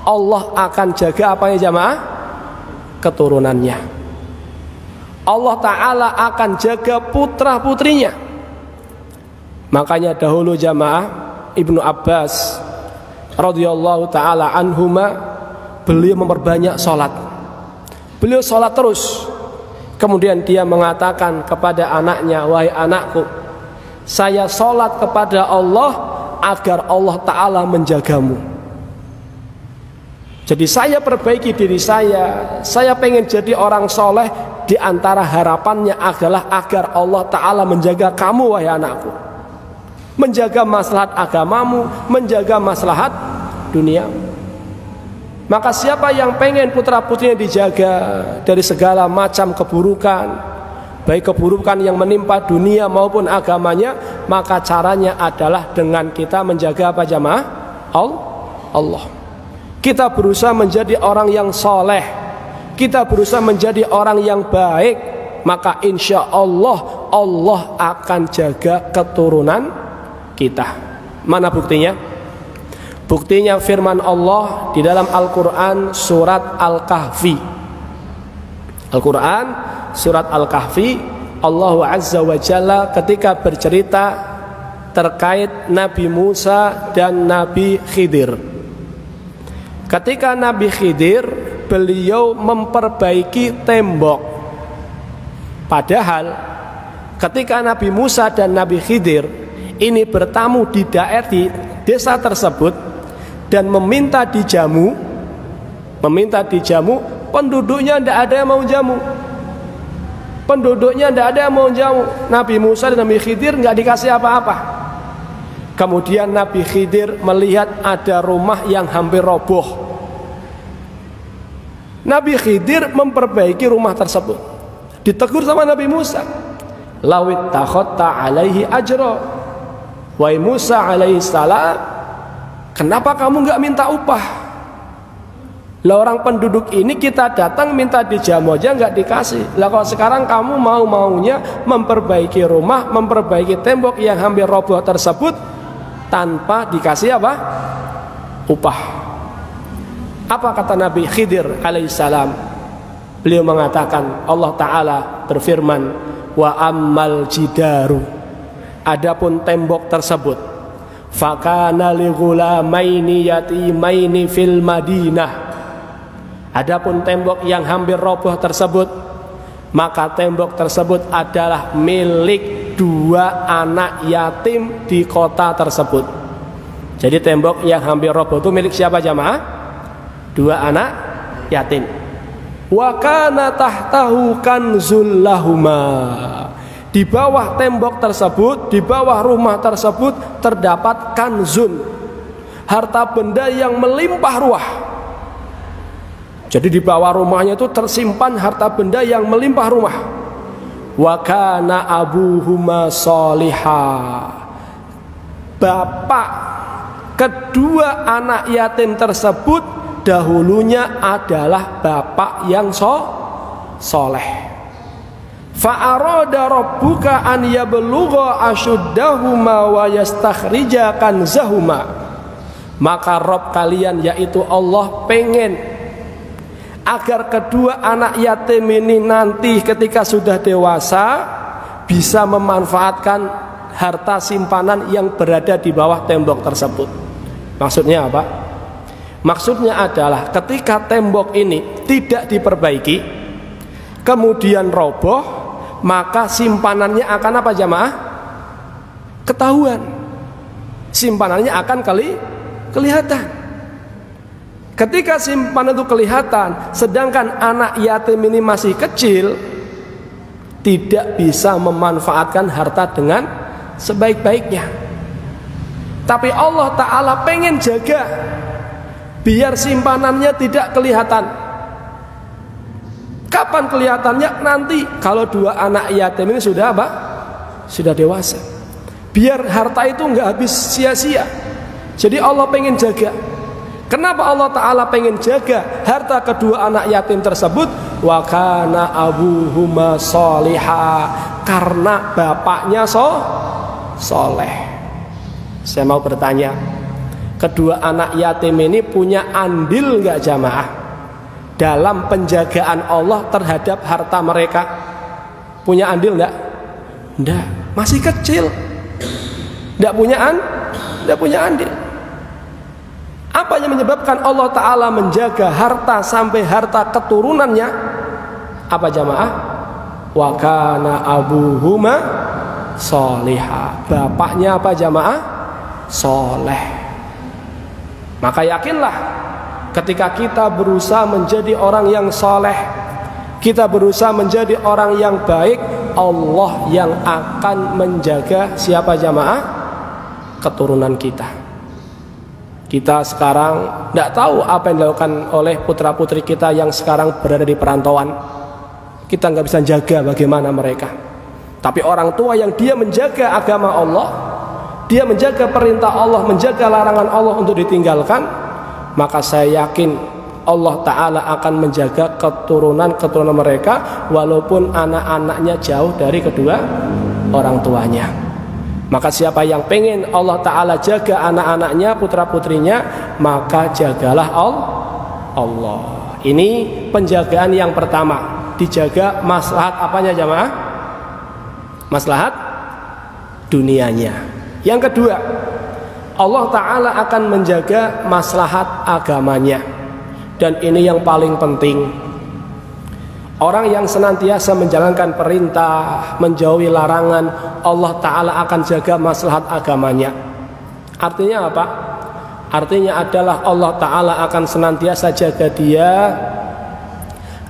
Allah akan jaga apa ya jamaah? Keturunannya. Allah Ta'ala akan jaga putra putrinya. Makanya dahulu jamaah, Ibnu Abbas radhiyallahu taala anhuma, beliau memperbanyak sholat. Beliau sholat terus. Kemudian dia mengatakan kepada anaknya, wahai anakku, saya sholat kepada Allah agar Allah Ta'ala menjagamu. Jadi saya perbaiki diri saya pengen jadi orang soleh. Di antara harapannya adalah agar Allah Ta'ala menjaga kamu, wahai anakku, menjaga maslahat agamamu, menjaga maslahat dunia. Maka siapa yang pengen putra putrinya dijaga dari segala macam keburukan, baik keburukan yang menimpa dunia maupun agamanya, maka caranya adalah dengan kita menjaga apa jamaah? Allah. Kita berusaha menjadi orang yang soleh, kita berusaha menjadi orang yang baik, maka insya Allah Allah akan jaga keturunan kita. Mana buktinya? Buktinya firman Allah di dalam Al-Quran surat Al-Kahfi. Al-Quran surat Al-Kahfi, Allah Azza wa Jalla ketika bercerita terkait Nabi Musa dan Nabi Khidir. Ketika Nabi Khidir, beliau memperbaiki tembok. Padahal ketika Nabi Musa dan Nabi Khidir ini bertamu di daerah di desa tersebut dan meminta dijamu, penduduknya tidak ada yang mau jamu. Penduduknya tidak ada yang mau jamu. Nabi Musa dan Nabi Khidir nggak dikasih apa-apa. Kemudian Nabi Khidir melihat ada rumah yang hampir roboh. Nabi Khidir memperbaiki rumah tersebut. Ditegur sama Nabi Musa, lawit takhotta alaihi ajro. Wahai Musa alaihi salam, kenapa kamu nggak minta upah? Lah orang penduduk ini kita datang minta dijamu aja nggak dikasih. Lah kalau sekarang kamu maunya memperbaiki rumah, memperbaiki tembok yang hampir roboh tersebut tanpa dikasih apa? Upah. Apa kata Nabi Khidir alaihissalam? Beliau mengatakan, Allah Ta'ala berfirman, wa ammal jidaru, adapun tembok tersebut, fakana li ghulamaini yatimaini fil Madinah, adapun tembok yang hampir roboh tersebut, maka tembok tersebut adalah milik dua anak yatim di kota tersebut. Jadi tembok yang hampir roboh itu milik siapa jamaah? Dua anak yatim. Wa kana tahtahu kanzul lahuma, di bawah tembok tersebut, di bawah rumah tersebut terdapat kanzun, harta benda yang melimpah ruah. Jadi di bawah rumahnya itu tersimpan harta benda yang melimpah ruah. Wa kana abuhuma solihah, bapak kedua anak yatim tersebut dahulunya adalah bapak yang soleh. Fa'arada rabbuka an yablugha ashuddahuma wa yastakhrija kanzahuma, maka Rabb kalian yaitu Allah pengen agar kedua anak yatim ini nanti ketika sudah dewasa bisa memanfaatkan harta simpanan yang berada di bawah tembok tersebut. Maksudnya apa? Maksudnya adalah ketika tembok ini tidak diperbaiki, kemudian roboh, maka simpanannya akan apa jamaah? Ketahuan. Simpanannya akan kelihatan. Ketika simpanan itu kelihatan, sedangkan anak yatim ini masih kecil, tidak bisa memanfaatkan harta dengan sebaik-baiknya. Tapi Allah Ta'ala pengen jaga biar simpanannya tidak kelihatan. Kapan kelihatannya? Nanti kalau dua anak yatim ini sudah apa? Sudah dewasa. Biar harta itu nggak habis sia-sia. Jadi Allah pengen jaga. Kenapa Allah Ta'ala pengen jaga harta kedua anak yatim tersebut? Wa kana abuhuma solihah, karena bapaknya soleh. Saya mau bertanya, kedua anak yatim ini punya andil nggak jamaah dalam penjagaan Allah terhadap harta mereka? Punya andil nggak? Nggak, masih kecil. Tidak punya andil. Apa yang menyebabkan Allah Ta'ala menjaga harta sampai harta keturunannya? Apa jamaah? Wa kana abuhuma sholiha. Bapaknya apa jamaah? Soleh. Maka yakinlah, ketika kita berusaha menjadi orang yang soleh, kita berusaha menjadi orang yang baik, Allah yang akan menjaga siapa jamaah? Keturunan kita. Kita sekarang tidak tahu apa yang dilakukan oleh putra-putri kita yang sekarang berada di perantauan. Kita nggak bisa jaga bagaimana mereka. Tapi orang tua yang dia menjaga agama Allah, dia menjaga perintah Allah, menjaga larangan Allah untuk ditinggalkan, maka saya yakin Allah Ta'ala akan menjaga keturunan mereka walaupun anak-anaknya jauh dari kedua orang tuanya. Maka siapa yang pengen Allah Ta'ala jaga anak-anaknya, putra-putrinya, maka jagalah Allah. Ini penjagaan yang pertama. Dijaga maslahat apanya jamaah? Maslahat dunianya. Yang kedua, Allah Ta'ala akan menjaga maslahat agamanya. Dan ini yang paling penting. Orang yang senantiasa menjalankan perintah, menjauhi larangan, Allah Ta'ala akan jaga maslahat agamanya. Artinya apa? Artinya adalah Allah Ta'ala akan senantiasa jaga dia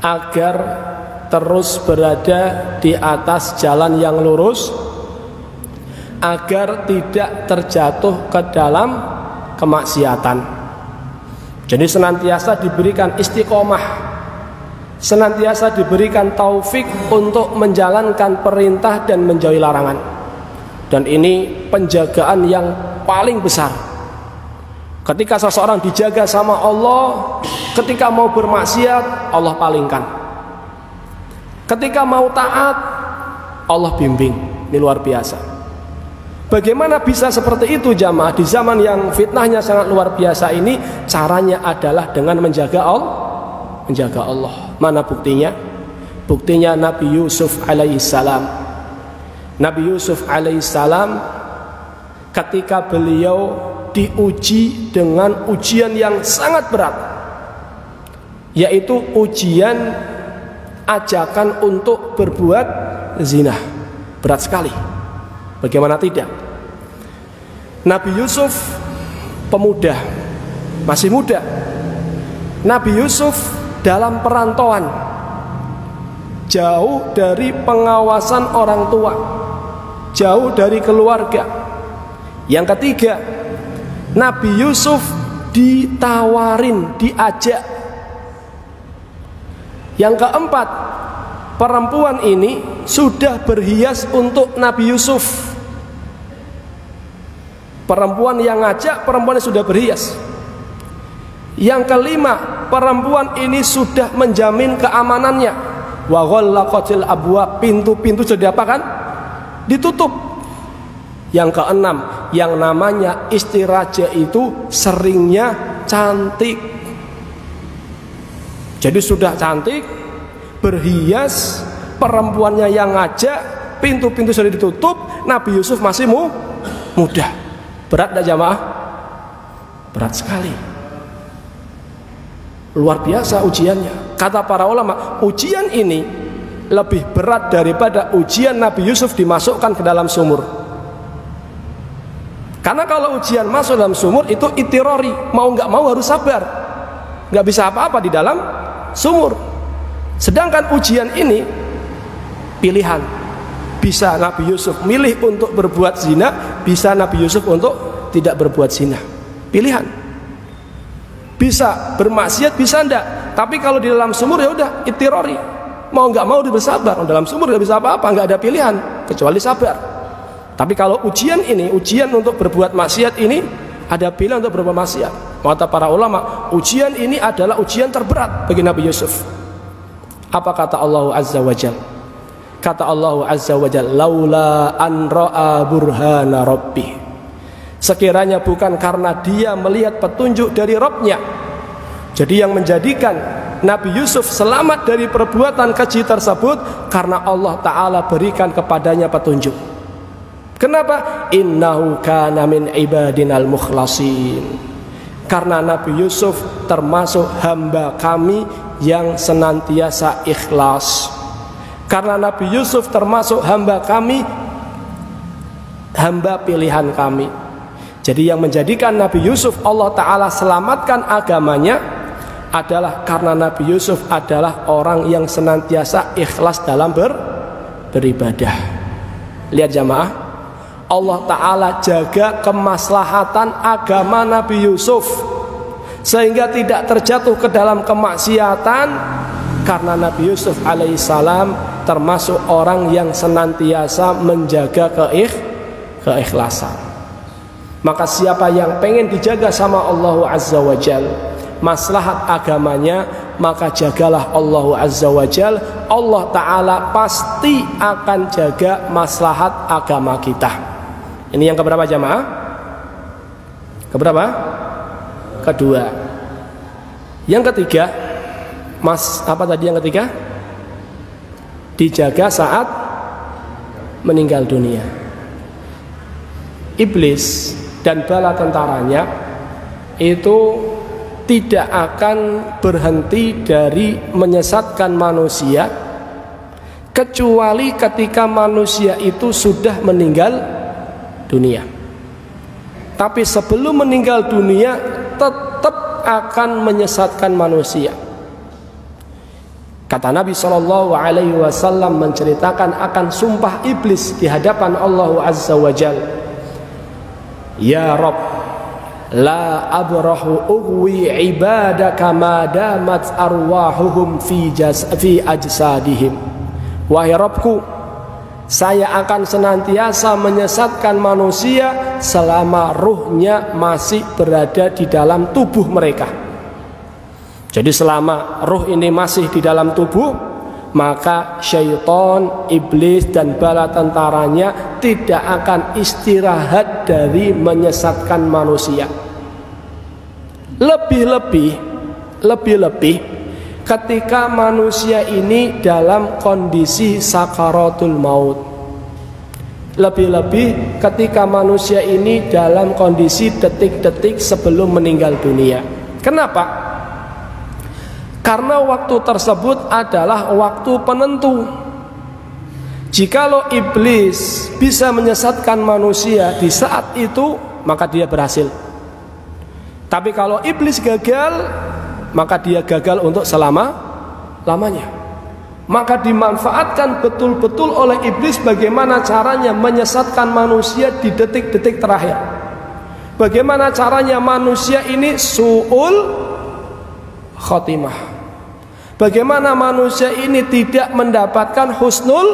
agar terus berada di atas jalan yang lurus, agar tidak terjatuh ke dalam kemaksiatan. Jadi senantiasa diberikan istiqomah, senantiasa diberikan taufik untuk menjalankan perintah dan menjauhi larangan. Dan ini penjagaan yang paling besar. Ketika seseorang dijaga sama Allah, ketika mau bermaksiat, Allah palingkan. Ketika mau taat, Allah bimbing. Ini luar biasa. Bagaimana bisa seperti itu jamaah di zaman yang fitnahnya sangat luar biasa ini? Caranya adalah dengan menjaga Allah. Mana buktinya? Buktinya Nabi Yusuf alaihissalam. Nabi Yusuf alaihissalam ketika beliau diuji dengan ujian yang sangat berat, yaitu ujian ajakan untuk berbuat zina. Berat sekali. Bagaimana tidak? Nabi Yusuf pemuda, masih muda. Nabi Yusuf dalam perantauan, jauh dari pengawasan orang tua, jauh dari keluarga. Yang ketiga, Nabi Yusuf ditawarin, diajak. Yang keempat, perempuan ini sudah berhias untuk Nabi Yusuf. Perempuan yang ngajak, perempuan yang sudah berhias. Yang kelima, perempuan ini sudah menjamin keamanannya. Wa ghallaqatil abwab, pintu-pintu sudah apa kan? Ditutup. Yang keenam, yang namanya istri raja itu seringnya cantik. Jadi sudah cantik, berhias, perempuannya yang ngajak, pintu-pintu sudah ditutup, Nabi Yusuf masih muda. Berat tidak jamaah? Berat sekali. Luar biasa ujiannya. Kata para ulama, ujian ini lebih berat daripada ujian Nabi Yusuf dimasukkan ke dalam sumur. Karena kalau ujian masuk dalam sumur itu itirori, mau nggak mau harus sabar, nggak bisa apa-apa di dalam sumur. Sedangkan ujian ini pilihan. Bisa Nabi Yusuf milih untuk berbuat zina, bisa Nabi Yusuf untuk tidak berbuat zina. Pilihan. Bisa bermaksiat, bisa enggak. Tapi kalau di dalam sumur ya udah itirori, mau nggak mau bersabar. Dalam sumur nggak bisa apa-apa, nggak ada pilihan kecuali sabar. Tapi kalau ujian ini, ujian untuk berbuat maksiat ini, ada pilihan untuk berbuat maksiat. Kata para ulama, ujian ini adalah ujian terberat bagi Nabi Yusuf. Apa kata Allah Azza wa Jalla? Kata Allah Azza wa Jalla, laula an ra'a burhana rabbih. Sekiranya bukan karena dia melihat petunjuk dari Rabbnya. Jadi yang menjadikan Nabi Yusuf selamat dari perbuatan keji tersebut karena Allah Ta'ala berikan kepadanya petunjuk. Kenapa? Innahu kana min ibadinal mukhlasin. Karena Nabi Yusuf termasuk hamba kami yang senantiasa ikhlas. Karena Nabi Yusuf termasuk hamba kami, hamba pilihan kami. Jadi yang menjadikan Nabi Yusuf Allah Ta'ala selamatkan agamanya adalah karena Nabi Yusuf adalah orang yang senantiasa ikhlas dalam beribadah. Lihat jamaah, Allah Ta'ala jaga kemaslahatan agama Nabi Yusuf sehingga tidak terjatuh ke dalam kemaksiatan, karena Nabi Yusuf alaihissalam termasuk orang yang senantiasa menjaga keikhlasan. Maka siapa yang pengen dijaga sama Allah Azza wa Jal maslahat agamanya, maka jagalah Allah Azza wa Jal. Allah Ta'ala pasti akan jaga maslahat agama kita. Ini yang keberapa jamaah? Keberapa? Kedua. Yang ketiga, apa tadi yang ketiga? Dijaga saat meninggal dunia. Iblis dan bala tentaranya itu tidak akan berhenti dari menyesatkan manusia kecuali ketika manusia itu sudah meninggal dunia. Tapi sebelum meninggal dunia tetap akan menyesatkan manusia. Kata Nabi SAW menceritakan akan sumpah iblis di hadapan Allah Azza wa Jalla. Ya Rabb, la abrahu ughwi ibadaka ma damat arwahuhum fi ajsadihim. Wahai Rabbku, saya akan senantiasa menyesatkan manusia selama ruhnya masih berada di dalam tubuh mereka. Jadi selama ruh ini masih di dalam tubuh, maka syaitan, iblis dan bala tentaranya tidak akan istirahat dari menyesatkan manusia. Lebih-lebih ketika manusia ini dalam kondisi sakaratul maut. Lebih-lebih ketika manusia ini dalam kondisi detik-detik sebelum meninggal dunia. Kenapa? Karena waktu tersebut adalah waktu penentu. Jikalau iblis bisa menyesatkan manusia di saat itu, maka dia berhasil. Tapi kalau iblis gagal, maka dia gagal untuk selama-lamanya. Maka dimanfaatkan betul-betul oleh iblis bagaimana caranya menyesatkan manusia di detik-detik terakhir. Bagaimana caranya manusia ini su'ul khotimah. Bagaimana manusia ini tidak mendapatkan husnul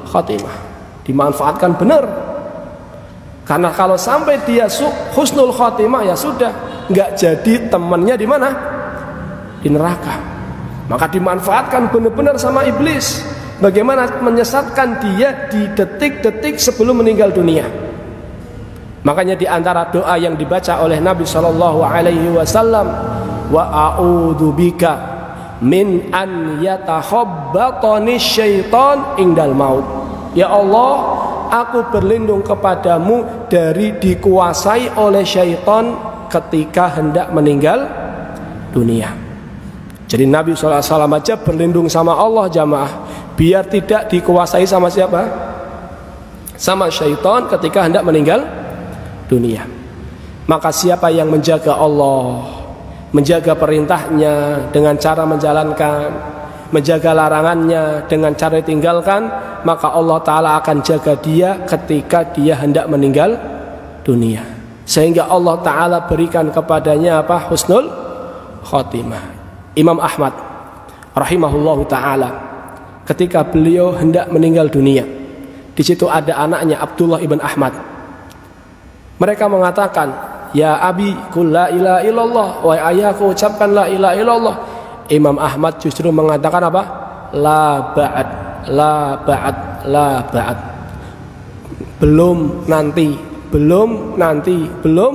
khotimah. Dimanfaatkan benar. Karena kalau sampai dia husnul khotimah, ya sudah, nggak jadi temannya di mana? Di neraka. Maka dimanfaatkan benar-benar sama iblis. Bagaimana menyesatkan dia di detik-detik sebelum meninggal dunia. Makanya di antara doa yang dibaca oleh Nabi SAW, wa a'udzubika min an yatakhabbatani syaitan indal maut. Ya Allah, aku berlindung kepadamu dari dikuasai oleh syaitan ketika hendak meninggal dunia. Jadi Nabi SAW aja berlindung sama Allah jamaah, biar tidak dikuasai sama siapa? Sama syaitan ketika hendak meninggal dunia. Maka siapa yang menjaga Allah, menjaga perintahnya dengan cara menjalankan, menjaga larangannya dengan cara ditinggalkan, maka Allah Ta'ala akan jaga dia ketika dia hendak meninggal dunia. Sehingga Allah Ta'ala berikan kepadanya apa? Husnul khotimah. Imam Ahmad rahimahullahu ta'ala, ketika beliau hendak meninggal dunia, di situ ada anaknya Abdullah ibn Ahmad. Mereka mengatakan, ya abi kul la ilaha illallah, wahai ayahku ucapkan la ilaha illallah. Imam Ahmad justru mengatakan apa? La ba'ad, la ba'ad, la ba'ad. Belum nanti, belum nanti, belum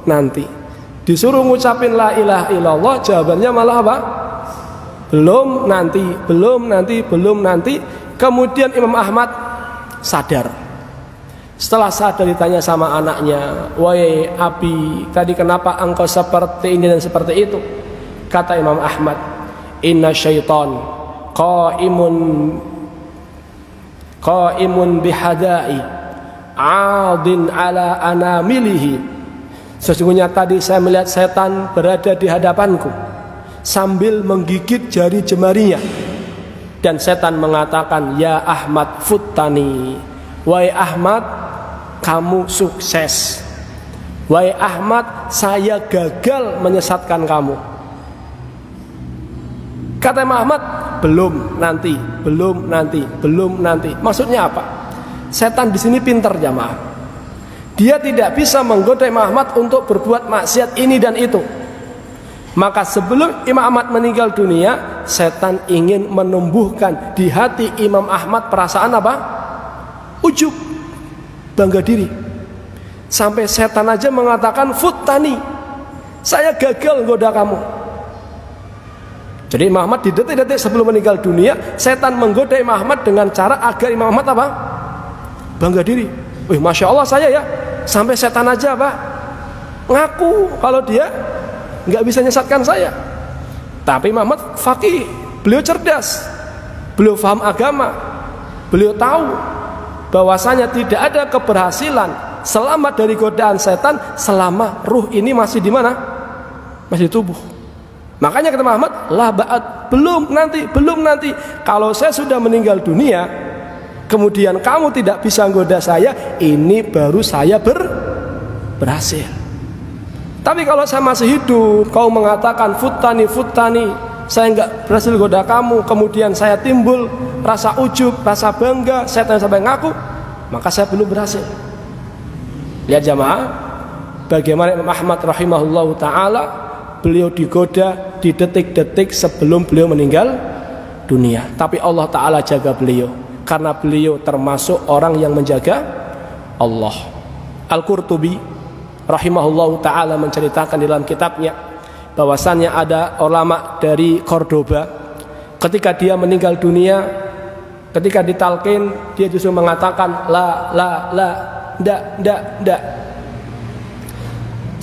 nanti. Disuruh ngucapin la ilaha illallah, jawabannya malah apa? Belum nanti, belum nanti, belum nanti. Kemudian Imam Ahmad sadar Setelah sadar ditanya sama anaknya, "Wahai Abi, tadi kenapa engkau seperti ini dan seperti itu?" Kata Imam Ahmad, "Inna syaitan qaimun bihadai adin ala anamilihi." Sesungguhnya tadi saya melihat setan berada di hadapanku sambil menggigit jari jemarinya. Dan setan mengatakan, "Ya Ahmad futtani." Wahai Ahmad, kamu sukses. Wahai Ahmad, saya gagal menyesatkan kamu. Kata Imam Ahmad, belum nanti. Maksudnya apa? Setan di sini pintar jamaah. Dia tidak bisa menggoda Imam Ahmad untuk berbuat maksiat ini dan itu. Maka sebelum Imam Ahmad meninggal dunia, setan ingin menumbuhkan di hati Imam Ahmad perasaan apa? Ujub, bangga diri. Sampai setan aja mengatakan, "Futtani, saya gagal goda kamu." Jadi Imam Ahmad di detik-detik sebelum meninggal dunia, setan menggoda Imam Ahmad dengan cara agar Imam Ahmad apa? Bangga diri. Wih, Masya Allah saya ya, sampai setan aja apa? Ngaku kalau dia nggak bisa nyesatkan saya. Tapi Imam Ahmad faqih, beliau cerdas, beliau paham agama, beliau tahu bahwasanya tidak ada keberhasilan selamat dari godaan setan selama ruh ini masih di mana? Masih di tubuh. Makanya kata Muhammad, "La ba'at, belum nanti. Kalau saya sudah meninggal dunia, kemudian kamu tidak bisa goda saya, ini baru saya berhasil. Tapi kalau saya masih hidup, kau mengatakan futtani, saya nggak berhasil goda kamu, kemudian saya timbul rasa ujub, rasa bangga, saya tanya sampai ngaku, maka saya belum berhasil." Lihat jamaah, bagaimana Imam Ahmad rahimahullahu ta'ala, beliau digoda di detik-detik sebelum beliau meninggal dunia. Tapi Allah ta'ala jaga beliau, karena beliau termasuk orang yang menjaga Allah. Al-Qurtubi rahimahullahu ta'ala menceritakan dalam kitabnya bahwasannya ada ulama dari Cordoba, ketika dia meninggal dunia, ketika ditalqin, dia justru mengatakan ndak.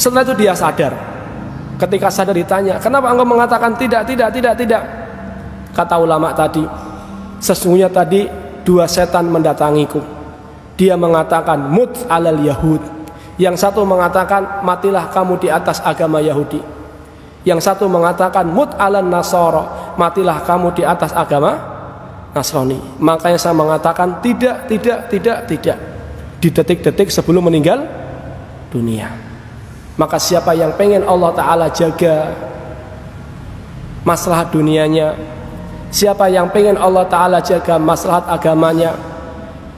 Setelah itu dia sadar. Ketika sadar ditanya, "Kenapa engkau mengatakan tidak?" Kata ulama tadi, "Sesungguhnya tadi dua setan mendatangiku. Dia mengatakan mut alal yahud. Yang satu mengatakan matilah kamu di atas agama Yahudi. Yang satu mengatakan mut alal nasara, matilah kamu di atas agama Nasrani." Makanya saya mengatakan tidak. Di detik-detik sebelum meninggal dunia. Maka siapa yang pengen Allah Ta'ala jaga maslahat dunianya, siapa yang pengen Allah Ta'ala jaga maslahat agamanya,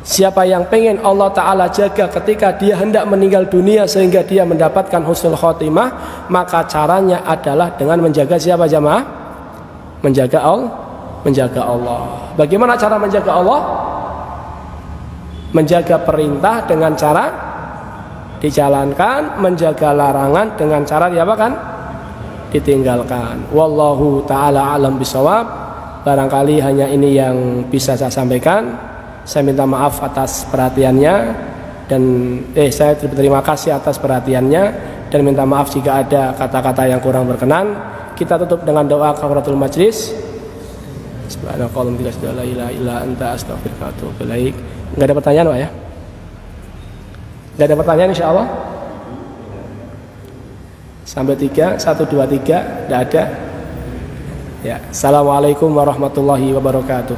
siapa yang pengen Allah Ta'ala jaga ketika dia hendak meninggal dunia sehingga dia mendapatkan husnul khotimah, maka caranya adalah dengan menjaga siapa jamaah? Menjaga Allah. Bagaimana cara menjaga Allah? Menjaga perintah dengan cara dijalankan, menjaga larangan dengan cara diapakan? Ditinggalkan. Wallahu ta'ala alam bisawab. Barangkali hanya ini yang bisa saya sampaikan. Saya minta maaf atas perhatiannya, dan saya berterima kasih atas perhatiannya, dan minta maaf jika ada kata-kata yang kurang berkenan. Kita tutup dengan doa kafaratul majlis. Subhanakallahumma la ilaha illa anta astaghfiruka wa atubu ilaik. Nggak ada pertanyaan Pak ya? Nggak ada pertanyaan insya Allah? Sampai 3, 1, 2, 3, nggak ada? Ya, assalamualaikum warahmatullahi wabarakatuh.